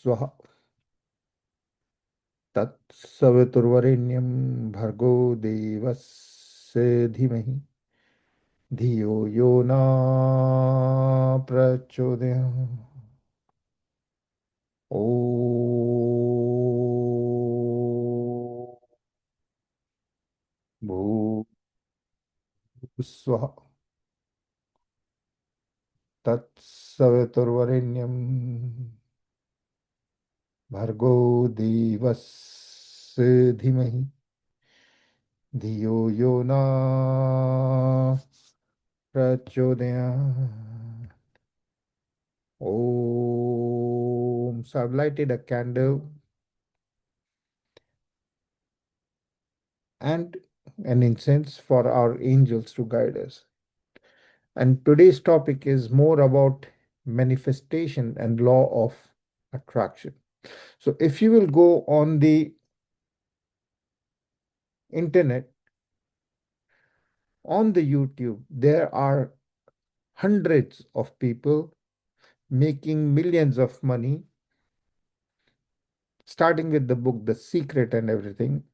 स्वः तत्सवितुर्वरेण्यं भर्गो देवस्य धीमहि धियो यो न प्रचोदयात्। ॐ भूस्वः तत्सवितुर्वरेण्यं भर्गो देवस्य धीमहि धियो यो न प्रचोदयात्। Om. So I've lighted a candle and an incense for our angels to guide us. And today's topic is more about manifestation and law of attraction. So if you will go on the internet, on the YouTube, there are hundreds of people making millions of money, starting with the book The Secret and everything.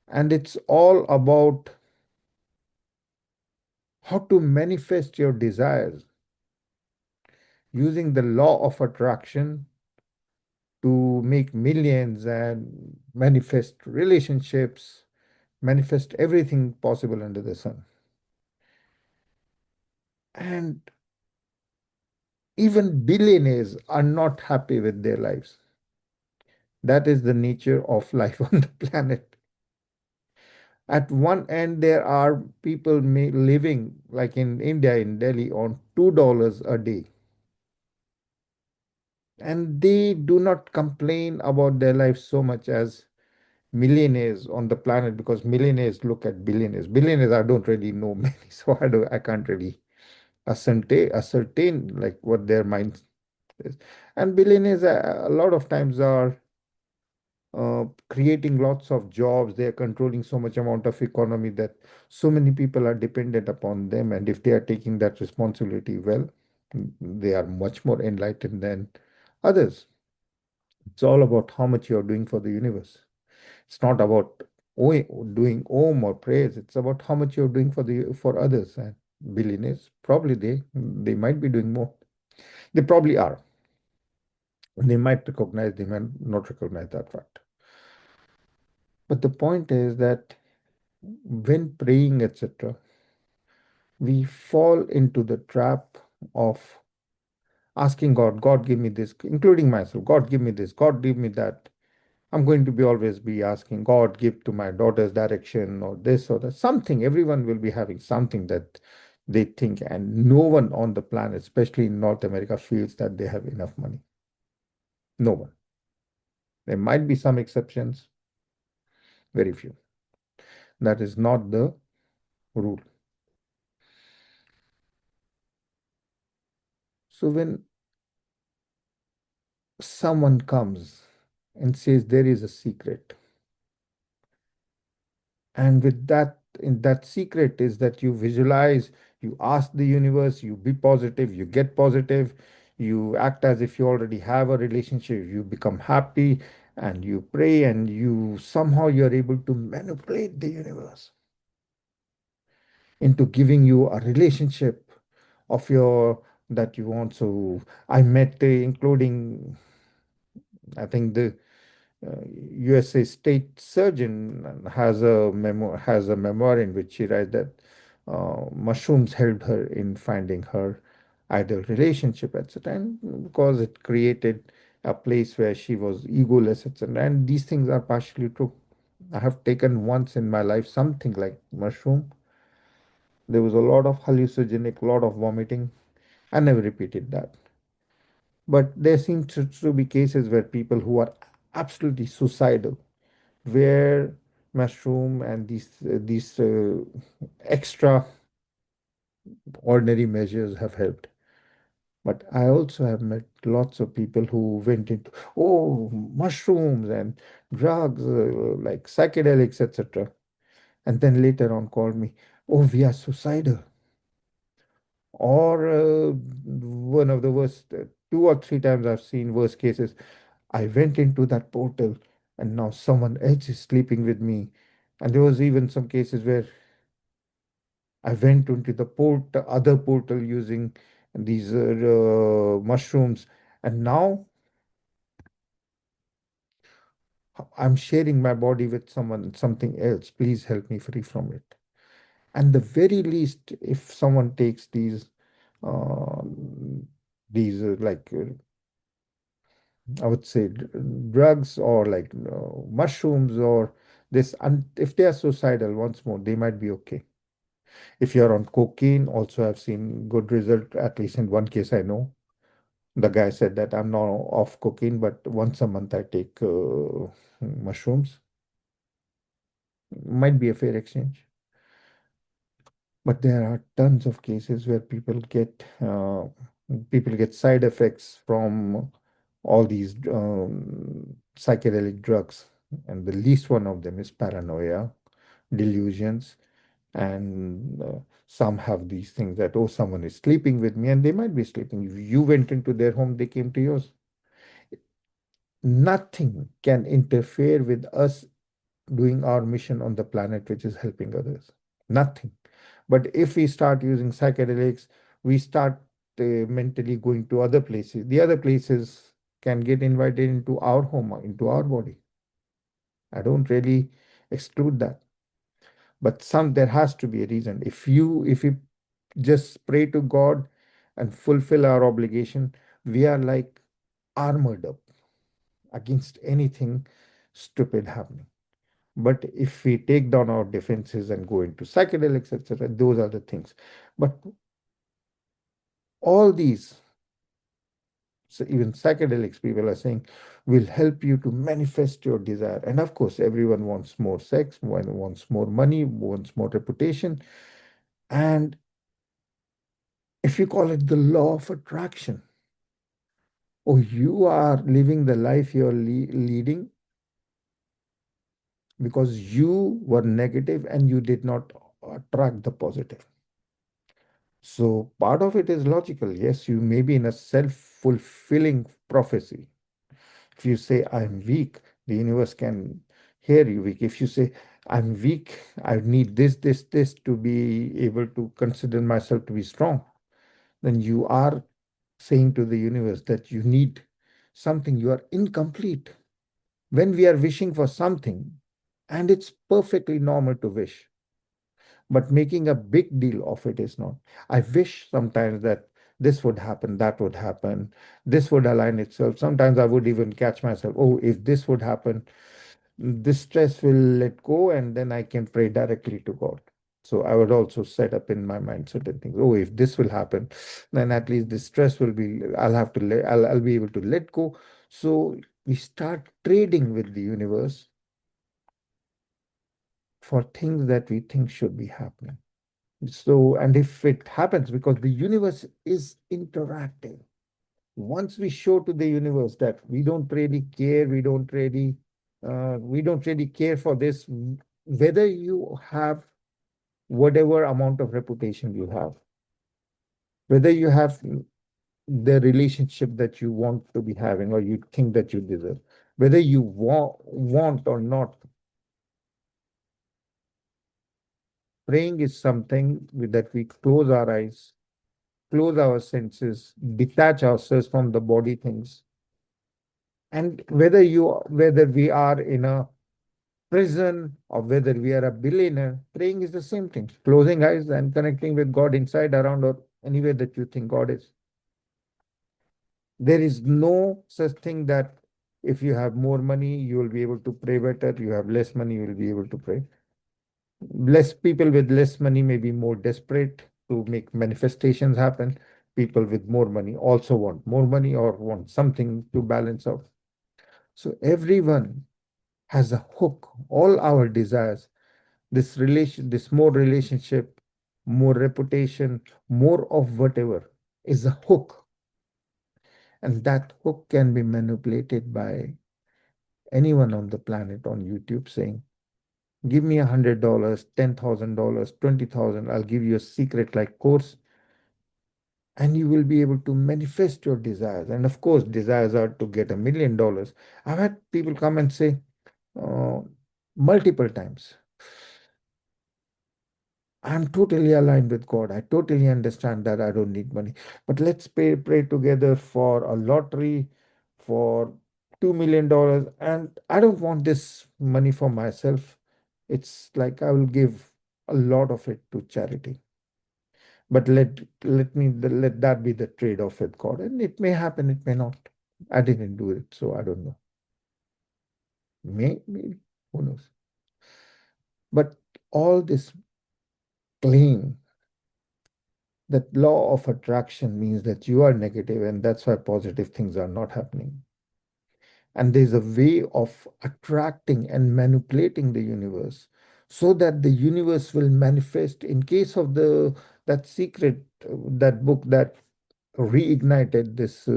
And it's all about how to manifest your desires using the law of attraction to make millions and manifest relationships, manifest everything possible under the sun. And even billionaires are not happy with their lives. That is the nature of life on the planet. At one end, there are people living, like in India, in Delhi, on $2 a day. And they do not complain about their life so much as millionaires on the planet, because millionaires look at billionaires. Billionaires, I don't really know many, so I can't really ascertain like what their mind is. And billionaires a lot of times are creating lots of jobs. They are controlling so much amount of economy that so many people are dependent upon them. And if they are taking that responsibility well, they are much more enlightened than others. It's all about how much you are doing for the universe. It's not about doing om or prayers. It's about how much you're doing for others. And billionaires, probably they might be doing more. They probably are. They might recognize, they might not recognize that fact. But the point is that when praying, etc., we fall into the trap of asking God, God give me this, including myself, God give me this, God give me that. I'm going to be always be asking God, give to my daughter's direction or this or that. Something, everyone will be having something that they think, and no one on the planet, especially in North America, feels that they have enough money. No one. There might be some exceptions, very few. That is not the rule. So when someone comes and says there is a secret, and with that, in that secret is that you visualize, you ask the universe, you be positive, you get positive, you act as if you already have a relationship, you become happy, and you pray, and you somehow you're able to manipulate the universe into giving you a relationship of your that you want. So I met including, I think the USA state surgeon has a memoir in which she writes that mushrooms helped her in finding her ideal relationship, etc. And because it created a place where she was egoless, etc. And these things are partially true. I have taken once in my life something like mushroom. There was a lot of hallucinogenic, lot of vomiting. I never repeated that. But there seems to be cases where people who are absolutely suicidal, where mushroom and these extra ordinary measures have helped. But I also have met lots of people who went into mushrooms and drugs like psychedelics, etc. And then later on called me, oh, we are suicidal. Or one of the worst, 2 or 3 times I've seen worst cases. I went into that portal and now someone else is sleeping with me. And there was even some cases where I went into the other portal using these mushrooms, and now I'm sharing my body with someone, something else. Please help me free from it. And the very least, if someone takes uh, I would say drugs or like mushrooms or this, and if they are suicidal, once more, they might be okay. If you're on cocaine, also I've seen good result, at least in one case I know. The guy said that I'm not off cocaine, but once a month I take mushrooms. Might be a fair exchange. But there are tons of cases where people get side effects from all these psychedelic drugs, and the least one of them is paranoia, delusions, and some have these things that, oh, someone is sleeping with me, and they might be sleeping. If you went into their home, they came to yours. Nothing can interfere with us doing our mission on the planet, which is helping others. Nothing. But if we start using psychedelics, we start mentally going to other places. The other places can get invited into our home, into our body. I don't really exclude that. But there has to be a reason. If we just pray to God and fulfill our obligation, we are like armored up against anything stupid happening. But if we take down our defenses and go into psychedelics, etc., those are the things. But all these, so even psychedelics, people are saying, will help you to manifest your desire. And of course, everyone wants more sex, one wants more money, wants more reputation. And if you call it the law of attraction, or you are living the life you're leading because you were negative and you did not attract the positive. So part of it is logical. Yes, you may be in a self-fulfilling prophecy. If you say, I'm weak, the universe can hear you weak. If you say, I'm weak, I need this to be able to consider myself to be strong, then you are saying to the universe that you need something, you are incomplete. When we are wishing for something, and it's perfectly normal to wish, but making a big deal of it is not. I wish sometimes that this would happen, that would happen, this would align itself. Sometimes I would even catch myself, oh, if this would happen, this stress will let go, and then I can pray directly to God. So I would also set up in my mind certain things. Oh, if this will happen, then at least the stress will be, I'll have to I'll be able to let go. So we start trading with the universe for things that we think should be happening. So, and if it happens, because the universe is interactive, once we show to the universe that we don't really care for this, whether you have whatever amount of reputation you have, whether you have the relationship that you want to be having or you think that you deserve, whether you want or not, praying is something that we close our eyes, close our senses, detach ourselves from the body things. And whether we are in a prison or whether we are a billionaire, praying is the same thing. Closing eyes and connecting with God inside, around, or anywhere that you think God is. There is no such thing that if you have more money, you will be able to pray better. You have less money, you will be able to pray. Less people with less money may be more desperate to make manifestations happen. People with more money also want more money or want something to balance out. So everyone has a hook. All our desires, this more relationship, more reputation, more of whatever is a hook. And that hook can be manipulated by anyone on the planet on YouTube saying, give me $100, $10,000, 20,000. I'll give you a secret like course. and you will be able to manifest your desires. And of course, desires are to get $1 million. I've had people come and say uh, multiple times, I'm totally aligned with God. I totally understand that I don't need money. But let's pray together for a lottery for $2 million. And I don't want this money for myself. It's like I will give a lot of it to charity. But let that be the trade-off with God. And it may happen, it may not. I didn't do it, so I don't know. Maybe, who knows? But all this claim that law of attraction means that you are negative, and that's why positive things are not happening. And there's a way of attracting and manipulating the universe so that the universe will manifest. In case of the that secret, that book that reignited this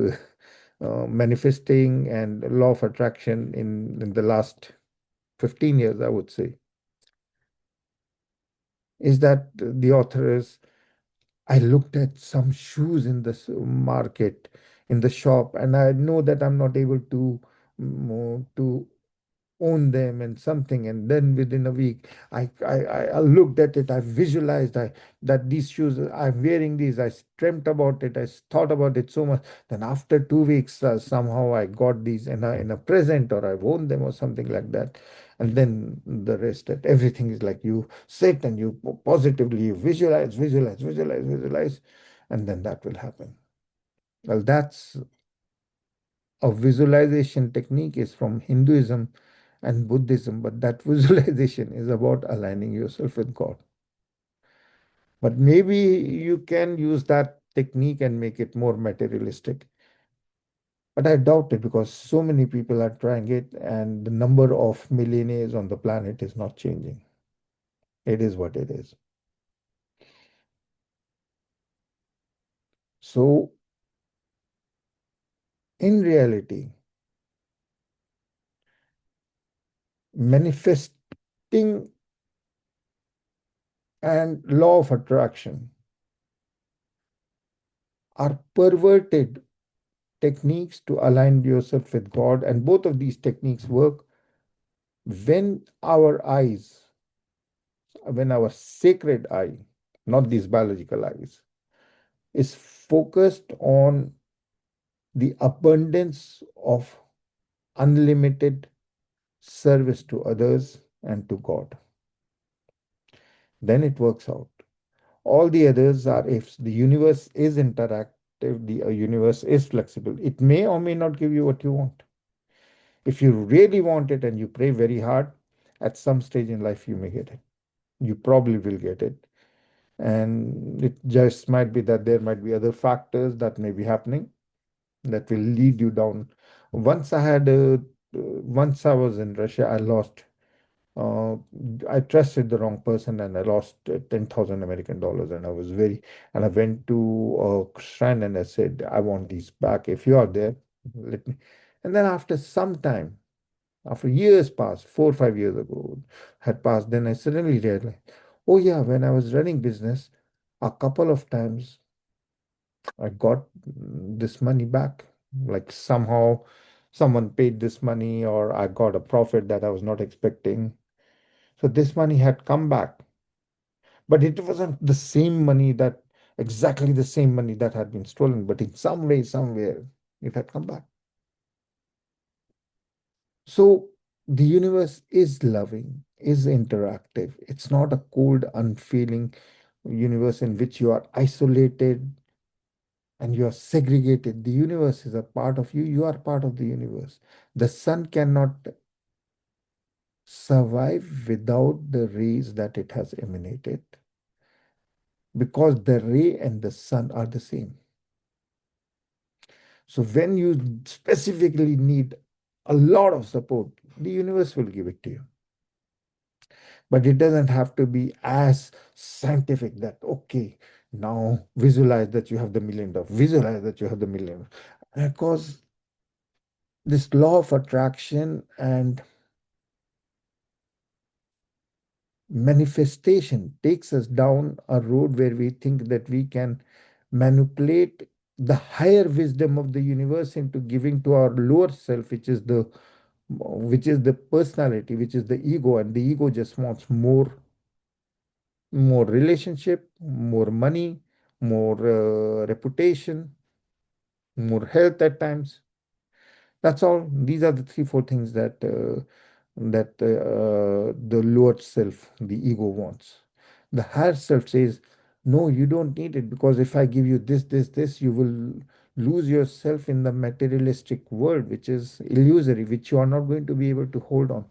manifesting and law of attraction in the last 15 years, I would say, is that the author is I looked at some shoes in the market, in the shop, and I know that I'm not able to own them and something. And then within a week, I looked at it, I visualized that these shoes, I'm wearing these, I dreamt about it, I thought about it so much. Then after 2 weeks, somehow I got these in a present, or I've owned them or something like that. And then the rest, that everything is like you sit and you positively you visualize, and then that will happen. Well, that's a visualization technique is from Hinduism and Buddhism, but that visualization is about aligning yourself with God. But maybe you can use that technique and make it more materialistic. But I doubt it because so many people are trying it, and the number of millionaires on the planet is not changing. It is what it is. So, in reality, manifesting and law of attraction are perverted techniques to align yourself with God. And both of these techniques work when when our sacred eye, not these biological eyes, is focused on the abundance of unlimited service to others and to God. Then it works out. All the others are ifs. The universe is interactive, the universe is flexible. It may or may not give you what you want. If you really want it and you pray very hard, at some stage in life you may get it. You probably will get it. And it just might be that there might be other factors that may be happening that will lead you down. Once I was in Russia, uh, I trusted the wrong person and I lost 10,000 American dollars. And I went to a shrine and I said, I want these back. If you are there, let me. And then after some time, after years passed, 4 or 5 years ago had passed, then I suddenly realized, oh yeah, when I was running business, a couple of times I got this money back. Like somehow someone paid this money, or I got a profit that I was not expecting. So this money had come back, but it wasn't the same money that exactly the same money that had been stolen, but in some way, somewhere, it had come back. So the universe is loving, is interactive. It's not a cold, unfeeling universe in which you are isolated and you are segregated. The universe is a part of you. You are part of the universe. The sun cannot survive without the rays that it has emanated because the ray and the sun are the same. So when you specifically need a lot of support, the universe will give it to you. But it doesn't have to be as scientific that, okay, now visualize that you have the $1 million, visualize that you have the million. Because this law of attraction and manifestation takes us down a road where we think that we can manipulate the higher wisdom of the universe into giving to our lower self, which is the personality, which is the ego, and the ego just wants more relationship, more money, more reputation, more health at times. That's all. These are the three, four things that the lower self, the ego, wants. The higher self says, "No, you don't need it, because if I give you this, this, this, you will lose yourself in the materialistic world, which is illusory, which you are not going to be able to hold on."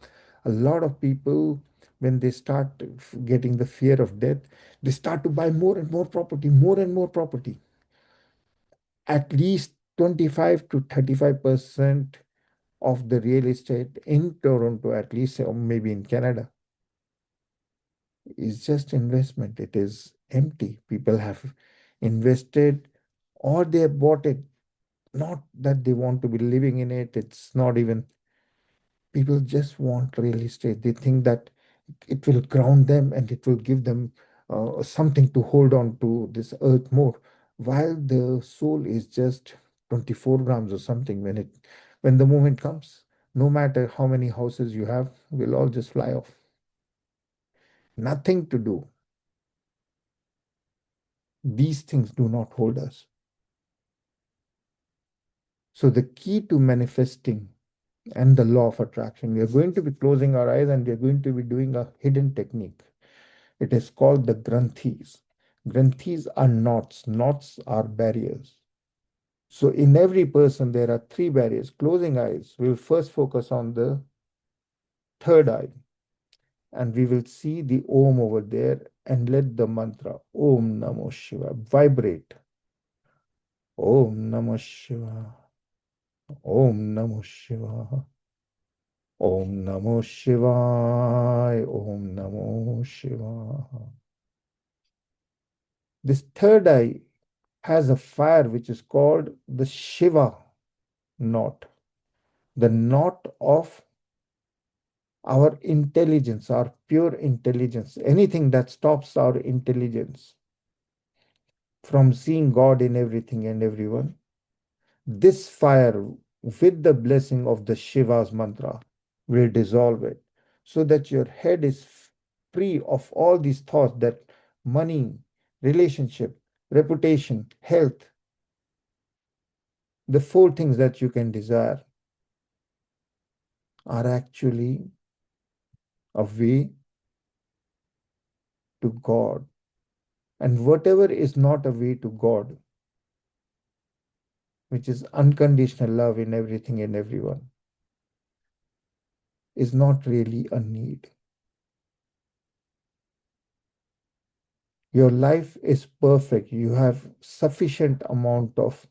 A lot of people, when they start getting the fear of death, they start to buy more and more property, more and more property. At least 25 to 35% of the real estate in Toronto, at least, or maybe in Canada, is just investment. It is empty. People have invested or they have bought it. Not that they want to be living in it. It's not even, people just want real estate. They think that it will ground them and it will give them something to hold on to this earth more. While the soul is just 24 grams or something, when the moment comes, no matter how many houses you have, will all just fly off. Nothing to do. These things do not hold us. So the key to manifesting and the law of attraction, we are going to be closing our eyes and we are going to be doing a hidden technique. It is called the granthis. Granthis are knots. Knots are barriers. So in every person, there are three barriers. Closing eyes, we will first focus on the third eye, and we will see the Om over there and let the mantra Om Namo Shiva vibrate. Om Namo Shiva. Om Namo Shiva. Om Namo Shivaya. Om Namo Shiva. This third eye has a fire which is called the Shiva knot, the knot of our intelligence, our pure intelligence, anything that stops our intelligence from seeing God in everything and everyone. This fire, with the blessing of the Shiva's mantra, will dissolve it so that your head is free of all these thoughts that money, relationship, reputation, health, the four things that you can desire, are actually a way to God. And whatever is not a way to God, which is unconditional love in everything and everyone, is not really a need. Your life is perfect. You have sufficient amount of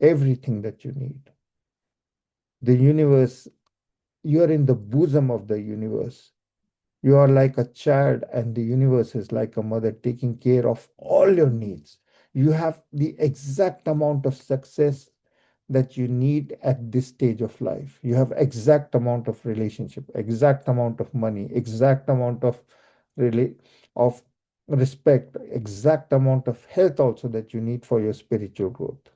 everything that you need. The universe, you are in the bosom of the universe. You are like a child, and the universe is like a mother taking care of all your needs. You have the exact amount of success that you need at this stage of life. You have exact amount of relationship, exact amount of money, exact amount of really of respect, exact amount of health also that you need for your spiritual growth.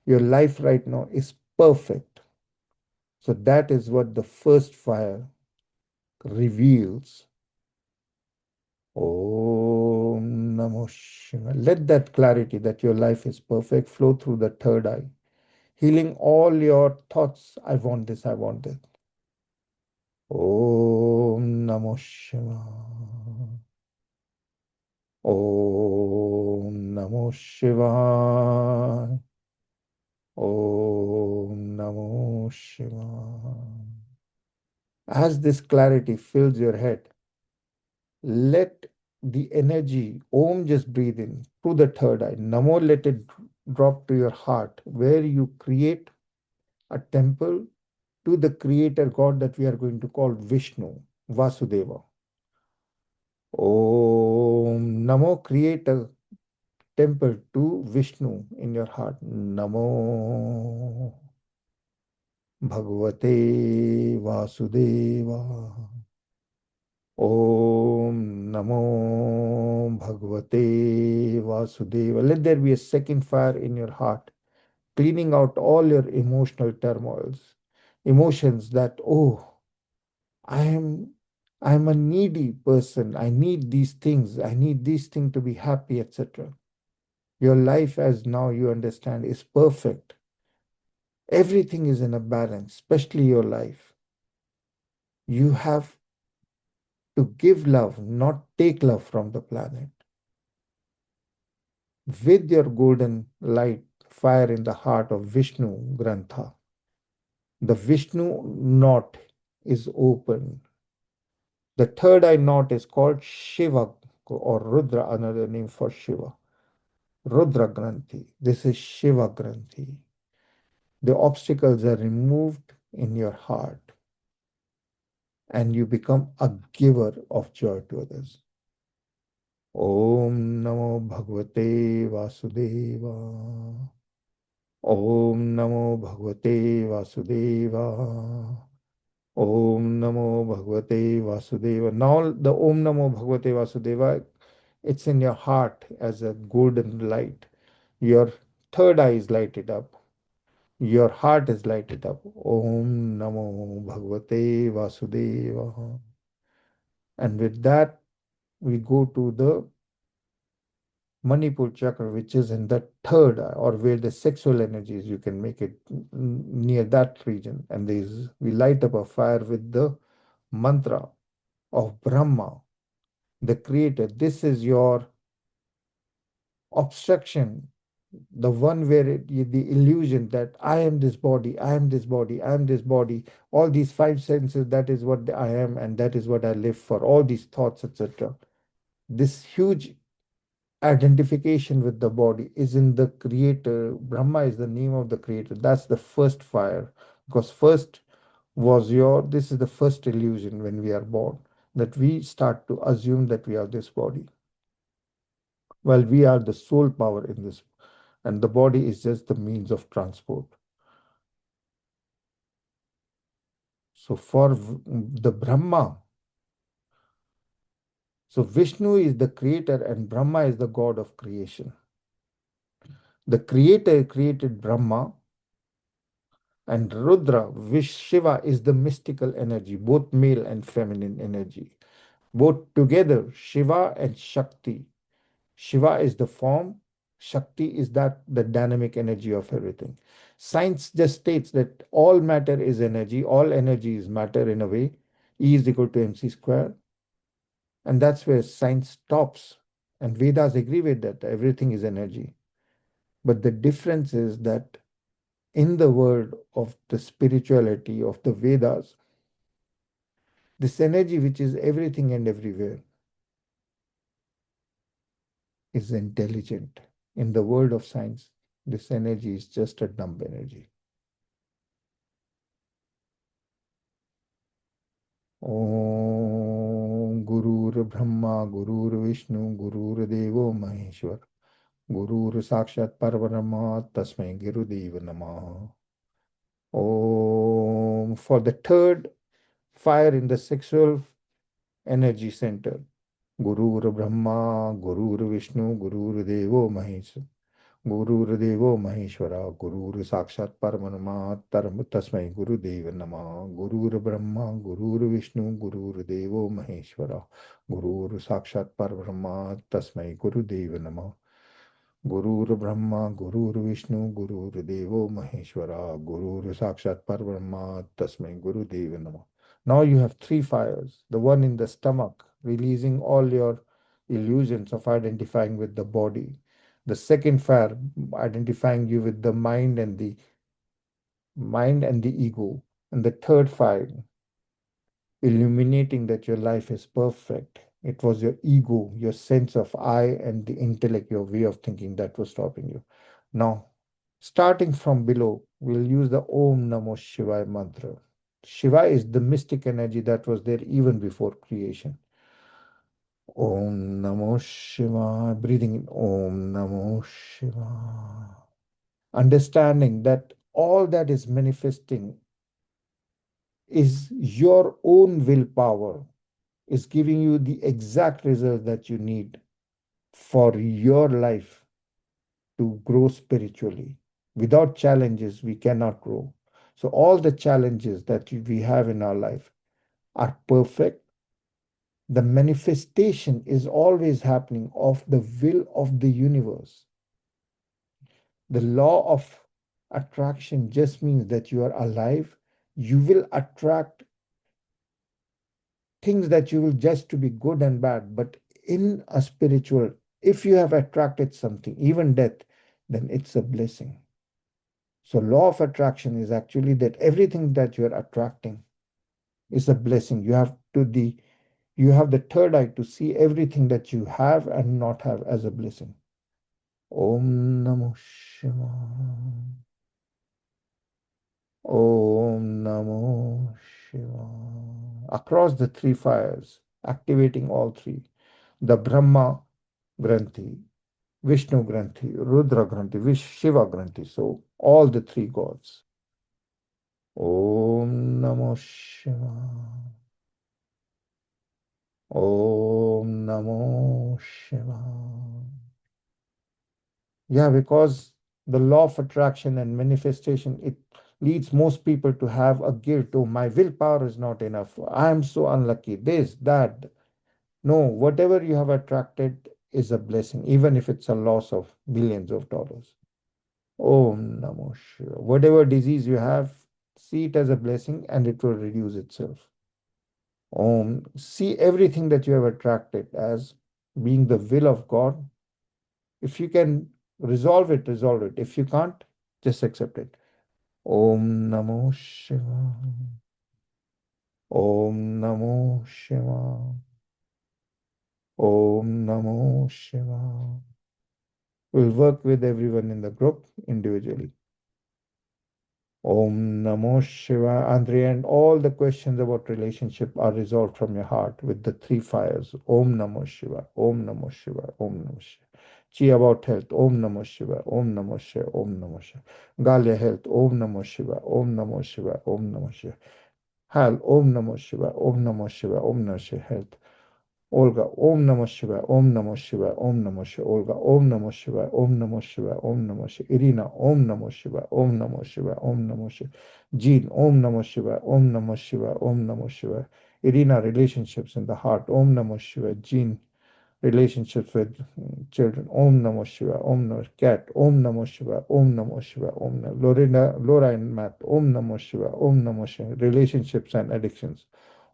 Your life right now is perfect. So that is what the first fire reveals. Om Namo Shivaya. Let that clarity that your life is perfect flow through the third eye, healing all your thoughts. I want this, I want that. Om Namo Shivaya. Om Namo Shivaya. Om Namo Shivaya. As this clarity fills your head, let the energy, Om, just breathe in through the third eye. Namo, let it drop to your heart, where you create a temple to the creator God that we are going to call Vishnu, Vasudeva. Om Namo, create a temple to Vishnu in your heart. Namo Bhagavate Vasudeva. Om Namo Bhagavate Vasudeva. Let there be a second fire in your heart, cleaning out all your emotional turmoils, emotions that, oh, I am I'm a needy person. I need these things. I need these things to be happy, etc. Your life, as now you understand, is perfect. Everything is in a balance, especially your life. You have to give love, not take love from the planet. With your golden light, fire in the heart of Vishnu Grantha, the Vishnu knot is open. The third eye knot is called Shiva or Rudra, another name for Shiva. Rudra Granthi. This is Shiva Granthi. The obstacles are removed in your heart and you become a giver of joy to others. Om Namo Bhagavate Vasudeva. Om Namo Bhagavate Vasudeva. Om Namo Bhagavate Vasudeva. Now the Om Namo Bhagavate Vasudeva, it's in your heart as a golden light. Your third eye is lighted up. Your heart is lighted up. Om Namo Bhagavate Vasudeva. And with that, we go to the Manipur chakra, which is in the third eye, or where the sexual energies, you can make it near that region. And these, we light up a fire with the mantra of Brahma, the creator. This is your obstruction, the one where the illusion that I am this body, I am this body, I am this body, all these five senses, that is what I am, and that is what I live for, all these thoughts, etc. This huge identification with the body is in the creator. Brahma is the name of the creator. That's the first fire, because first was your, this is the first illusion when we are born, that we start to assume that we are this body. Well, we are the sole power in this, and the body is just the means of transport. So for the Brahma, so Vishnu is the creator and Brahma is the god of creation. The creator created Brahma, and Rudra, Shiva, is the mystical energy, both male and feminine energy. Both together, Shiva and Shakti. Shiva is the form, Shakti is that the dynamic energy of everything. Science just states that all matter is energy, all energy is matter in a way. E is equal to mc square. And that's where science stops. And Vedas agree with that. Everything is energy. But the difference is that in the world of the spirituality of the Vedas, this energy, which is everything and everywhere, is intelligent. In the world of science, this energy is just a dumb energy. Om Gurur Brahma, Gurur Vishnu, Gurur Devo Maheshwar, Gurur Sakshat Parvarama, Tasmai Girudeva Namaha. Om. For the third fire in the sexual energy center, Gurur Brahma, Gurur Vishnu, Gurur Devo Maheshwar. Gurudevo Maheshwara, Guru Sakshat Paramanama, Tasmai Guru Deva Nama, Guru Brahma, Guru Vishnu, Guru Devo Maheshwara, Guru Sakshat Parabrahma, Tasmai Guru Deva Nama, Guru Brahma, Guru Vishnu, Guru Devo Maheshwara, Guru Sakshat Parabrahma, Tasmai Guru Deva Nama. Now you have three fires, the one in the stomach, releasing all your illusions of identifying with the body. The second fire, identifying you with the mind and the ego. And the third fire, illuminating that your life is perfect. It was your ego, your sense of I and the intellect, your way of thinking that was stopping you. Now, starting from below, we'll use the Om Namo Shivaya mantra. Shiva is the mystic energy that was there even before creation. Om Namo Shivaya, breathing in Om Namo Shivaya. Understanding that all that is manifesting is your own willpower. is giving you the exact result that you need for your life to grow spiritually. Without challenges, we cannot grow. So, all the challenges that we have in our life are perfect. The manifestation is always happening of the will of the universe. The law of attraction just means that you are alive. You will attract things that you will judge to be good and bad. But in a spiritual, if you have attracted something, even death, then it's a blessing. So law of attraction is actually that everything that you are attracting is a blessing. You have the third eye to see everything that you have and not have as a blessing. Om Namo Shivaya. Om Namo Shivaya. Across the three fires, activating all three. The Brahma Granthi, Vishnu Granthi, Rudra Granthi, Shiva Granthi. So all the three gods. Om Namo Shivaya. Om Namo Shivaya. Yeah, because the law of attraction and manifestation, it leads most people to have a guilt. Oh, my willpower is not enough. I am so unlucky. This, that. No, whatever you have attracted is a blessing, even if it's a loss of billions of dollars. Om Namo Shivaya. Whatever disease you have, see it as a blessing and it will reduce itself. Om. See everything that you have attracted as being the will of God. If you can resolve it, resolve it. If you can't, just accept it. Om Namo Shiva. Om Namo Shiva. Om Namo Shiva. We'll work with everyone in the group individually. Om Namo Shiva. Andre, and all the questions about relationship are resolved from your heart with the three fires. Om Namo Shiva. Om Namo Shiva. Om Namo Shiva. Chi about health. Om Namo Shiva. Om Namo Shiva. Om Namo Shiva. Galia health. Om Namo Shiva. Om Namo Shiva. Om Namo Shiva. Hal. Om Namo Shiva. Om Namo Shiva. Om Namo Shiva. Health. Olga, Om Namah Shivaya, Om Namah Shivaya, Om Namah Shivaya, Olga, Om Namah Shivaya, Om Namah Shivaya, Om Namah Shivaya, Irina, Om Namah Shivaya, Om Namah Shivaya, Om Namah Shivaya, Jean, Om Namah Shivaya, Om Namah Shivaya, Om Namah Shivaya, Irina, relationships in the heart, Om Namah Shivaya, Jean, relationships with children, Om Namah Shivaya, Om Namah Cat, Om Namah Shivaya, Om Namah Shivaya, Om Namah Lorena, Laura and Matt, Om Namah Shivaya, Om Namah Shivaya, relationships and addictions.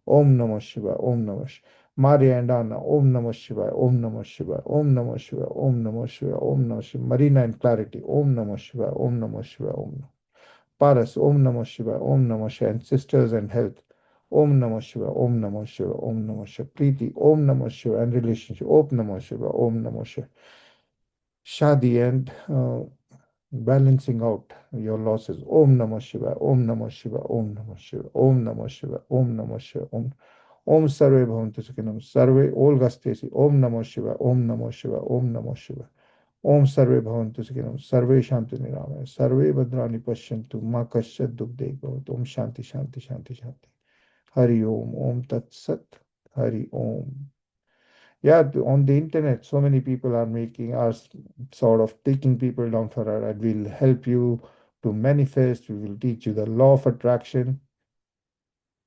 Om Namah Shivaya, Om Namah Shivaya. Maria and Anna, Om Namah Shivaya, Om Namah Shivaya, Om Namah Shivaya, Om Namah Shivaya, Om Namah Shivaya. Marina and Clarity, Om Namah Shivaya, Om Namah Shivaya, Om Namah. Paras, Om Namah Shivaya, Om Namah Shivaya, and Sisters and Health, Om Namah Shivaya, Om Namah Shivaya, Om Namah Shivaya. Preeti, Om Namah Shivaya, and Relationship, Om Namah Shivaya, Om Namah Shivaya. Shadi and balancing out your losses. Om Namah Shivaya, Om Namah Shivaya, Om Namah Shivaya, Om Namah Shivaya, Om Namah Shivaya, Om Sarve Bhavantu Sukhinam, Sarve Olga Stacy, Om Namah Shivaya, Om Namah Shivaya, Om Namah Shivaya, Om Sarve Bhavantu Sukhinam, Sarve Shanti Nirama, Sarve Bhadrani Pashyantu, Ma Kasyat Dukh Bhavat, Om Shanti Shanti Shanti Shanti. Hari Om, Om Tat Sat, Hari Om. Yeah, on the internet, so many people are making us sort of taking people down for a ride. We'll help you to manifest. We will teach you the law of attraction.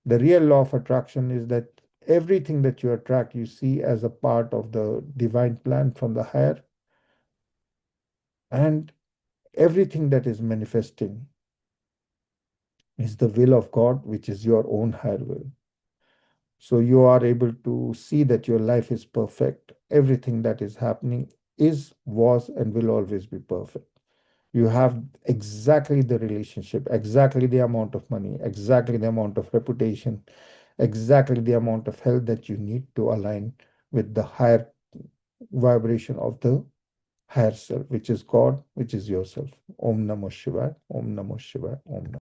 The real law of attraction is that everything that you attract, you see as a part of the divine plan from the higher, and everything that is manifesting is the will of God, which is your own higher will. So you are able to see that your life is perfect. Everything that is happening is, was, and will always be perfect. You have exactly the relationship, exactly the amount of money, exactly the amount of reputation, exactly the amount of health that you need to align with the higher vibration of the higher self, which is God, which is yourself. Om Namah Shivaya, Om Namah Shivaya, Om Namah.